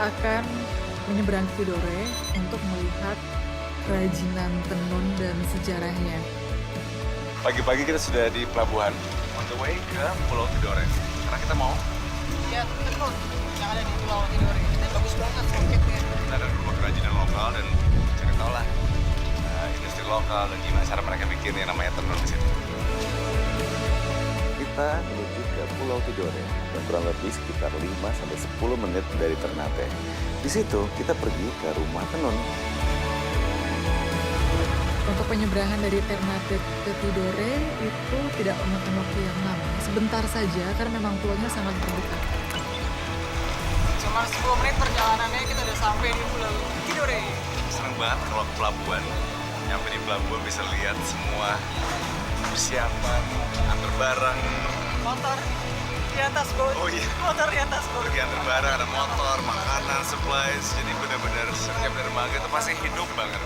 akan menyeberang ke Tidore untuk melihat kerajinan tenun dan sejarahnya. Pagi-pagi kita sudah di pelabuhan, on the way ke Pulau Tidore. Karena kita mau Ya, tenun yang ada di Pulau Tidore. Ini bagus banget soketnya. kita ada rumah kerajinan lokal dan cari tahu lah industri lokal dan gimana cara mereka bikin yang namanya tenun di sini. Kita menuju ke Pulau Tidore dan kurang lebih sekitar 5-10 menit dari Ternate. Di situ kita pergi ke rumah tenun. Untuk penyeberangan dari Ternate ke Tidore itu tidak memakan waktu yang lama. Sebentar saja karena memang pulaunya sangat terdekat. Cuma 10 menit perjalanannya kita udah sampai di Pulau Tidore. Seneng banget kalau ke pelabuhan. Nyampe di pelabuhan bisa lihat semua persiapan, antar barang. Motor di atas boat. Oh iya. Motor di atas boat. Pergi antar barang, ada motor, makanan, supplies. Jadi benar-benar setiap dermaga itu pasti hidup banget.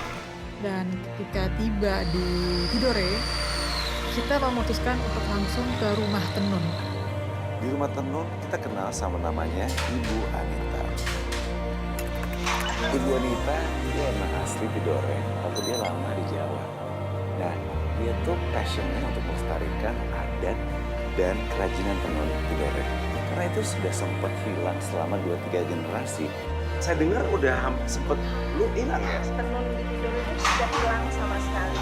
Dan ketika tiba di Tidore, kita memutuskan untuk langsung ke rumah tenun. Di rumah tenun kita kenal sama namanya Ibu Anita. Ibu Anita dia emang asli Tidore, tapi dia lama di Jawa. Nah, dia tuh passionnya untuk melestarikan adat dan kerajinan tenun Tidore. Karena itu sudah sempat hilang selama 2-3 generasi. Saya dengar udah sempet lu hilang ya? Tenun di Tidore itu sudah hilang sama sekali.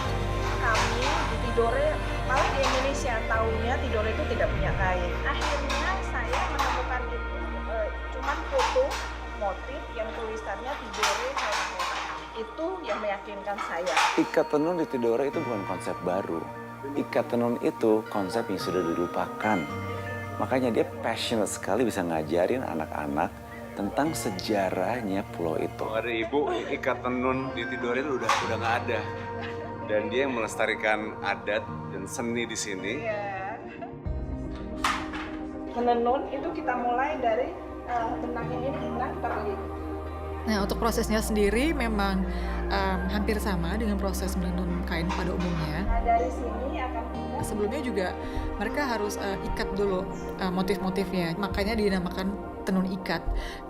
Kami di Tidore, malah di Indonesia tahunya Tidore itu tidak punya kain. Akhirnya saya menemukan itu cuman foto motif yang tulisannya Tidore Handmade. Itu yang meyakinkan saya. Ikat tenun di Tidore itu bukan konsep baru. Ikat tenun itu konsep yang sudah dilupakan. Makanya dia passionate sekali bisa ngajarin anak-anak tentang sejarahnya pulau itu. Kalau ada ibu, ikat tenun di Tidore itu udah nggak ada. Dan dia yang melestarikan adat dan seni di sini. Iya. Menenun itu kita mulai dari benangnya ini benang terlik. Nah, untuk prosesnya sendiri memang hampir sama dengan proses menenun kain pada umumnya. Nah, dari sini akan kita Sebelumnya juga mereka harus ikat dulu motif-motifnya. Makanya dinamakan tenun ikat.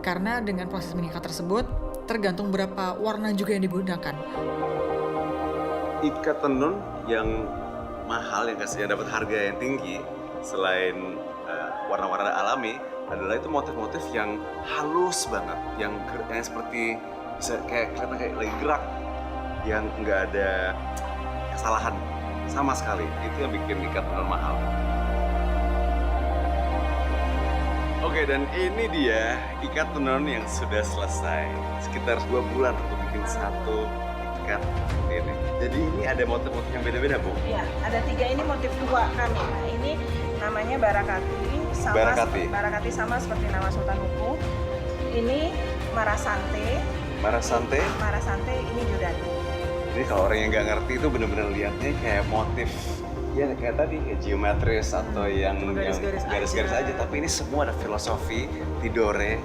Karena dengan proses mengikat tersebut tergantung berapa warna juga yang digunakan. Ikat tenun yang mahal, yang dapat harga yang tinggi, selain warna-warna alami, adalah itu motif-motif yang halus banget, yang seperti bisa kelihatan kayak lagi gerak, yang nggak ada kesalahan sama sekali. Itu yang bikin ikat tenun mahal. Oke, dan ini dia ikat tenun yang sudah selesai. Sekitar 2 bulan untuk bikin satu ikat seperti ini. Jadi ini ada motif-motif yang beda-beda, Bu? ya, ada 3 ini motif 2 kami. Nah, ini namanya Barakati sama Barakati. Sama seperti nama Sultan Hukum. Ini Marasante. Marasante ini Yudani. Jadi kalau orang yang nggak ngerti itu bener-bener lihatnya kayak motif, ya kayak tadi, kayak geometris atau yang garis-garis aja. Tapi ini semua ada filosofi Tidore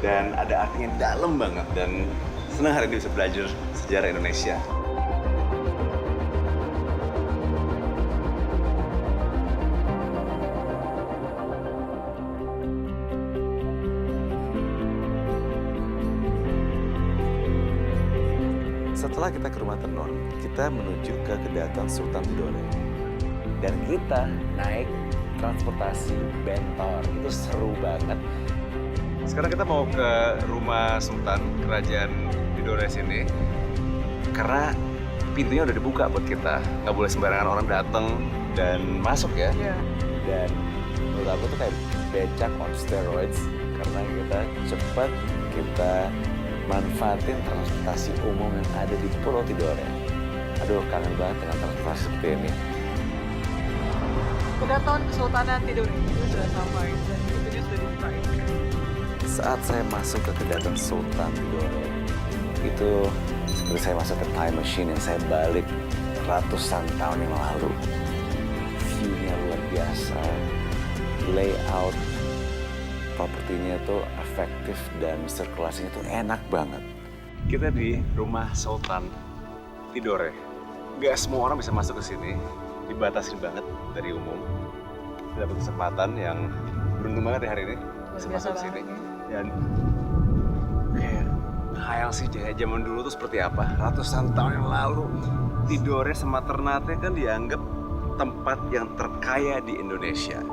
dan ada artinya dalam banget. Dan senang hari ini bisa belajar sejarah Indonesia. Setelah kita ke rumah tenun, kita menuju ke Kedaton Sultan Tidore. Dan kita naik transportasi bentor. Itu seru banget. Sekarang kita mau ke rumah Sultan Kerajaan Tidore sini karena pintunya udah dibuka buat kita. Nggak boleh sembarangan orang datang dan masuk ya. Dan menurut aku tuh kayak becak on steroids. Karena kita cepat, kita manfaatin transportasi umum yang ada di Pulau Tidore. Aduh, kangen banget dengan transportasi seperti ini. Kedaton Kesultanan Tidore itu sudah sampai dan pintunya sudah dibuka. Saat saya masuk ke Kedaton Sultan Tidore, itu seperti saya masuk ke time machine yang saya balik ratusan tahun yang lalu. View-nya luar biasa, layout propertinya tuh efektif dan sirkulasinya tuh enak banget. Kita di rumah Sultan Tidore. Gak semua orang bisa masuk ke sini, dibatasi banget dari umum. Kita dapat kesempatan yang beruntung banget ya hari ini bisa masuk ke sini. Dan menghayal sih Jaya zaman dulu tuh seperti apa. Ratusan tahun yang lalu, Tidore sama Ternate kan dianggap tempat yang terkaya di Indonesia.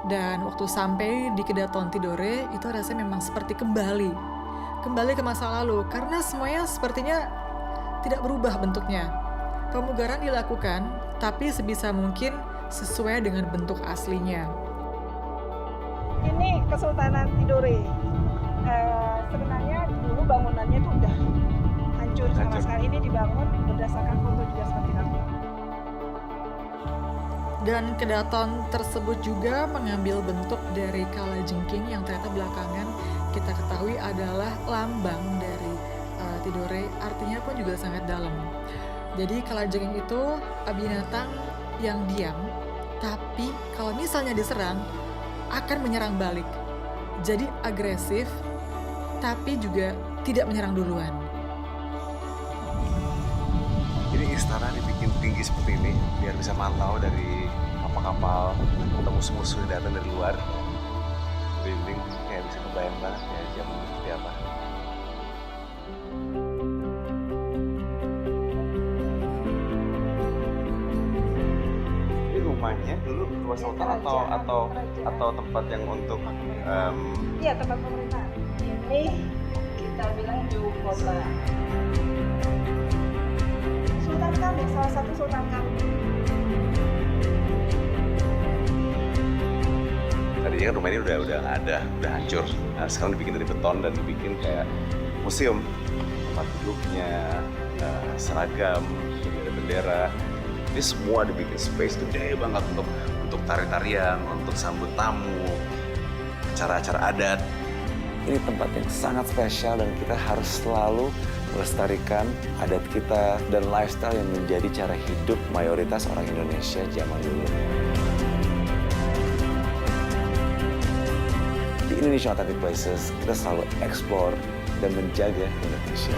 Dan waktu sampai di Kedaton Tidore, itu rasanya memang seperti kembali ke masa lalu, karena semuanya sepertinya tidak berubah bentuknya. Pemugaran dilakukan, tapi sebisa mungkin sesuai dengan bentuk aslinya. Ini Kesultanan Tidore. Sebenarnya dulu bangunannya itu udah hancur sama Hancur. sekali. Ini dibangun berdasarkan foto juga seperti itu. Dan Kedaton tersebut juga mengambil bentuk dari kalajengking yang ternyata belakangan kita ketahui adalah lambang dari Tidore, artinya pun juga sangat dalam. Jadi kalajengking itu binatang yang diam, tapi kalau misalnya diserang akan menyerang balik. Jadi agresif, tapi juga tidak menyerang duluan. Ini istana dibikin tinggi seperti ini biar bisa mantau dari kapal-kapal atau musuh-musuh yang datang dari luar. Dinding kayak bisa kebayang banget ya zaman seperti apa. Ini rumahnya dulu rumah sultan atau tempat yang untuk Iya, tempat pemerintahan. Ini kita bilang Juu Kota. Sultan kami, salah satu sultan kami. tadinya kan rumah ini udah nggak ada, udah hancur. Nah, sekarang dibikin dari beton dan dibikin kayak museum. Tempat duduknya, seragam, ada bendera. Ini semua dibikin space gede banget untuk tari-tarian, untuk sambut tamu, acara-acara adat. Ini tempat yang sangat spesial dan kita harus selalu melestarikan adat kita dan lifestyle yang menjadi cara hidup mayoritas orang Indonesia zaman dulu. Di Indonesia Authentic Places, kita selalu explore dan menjaga Indonesia.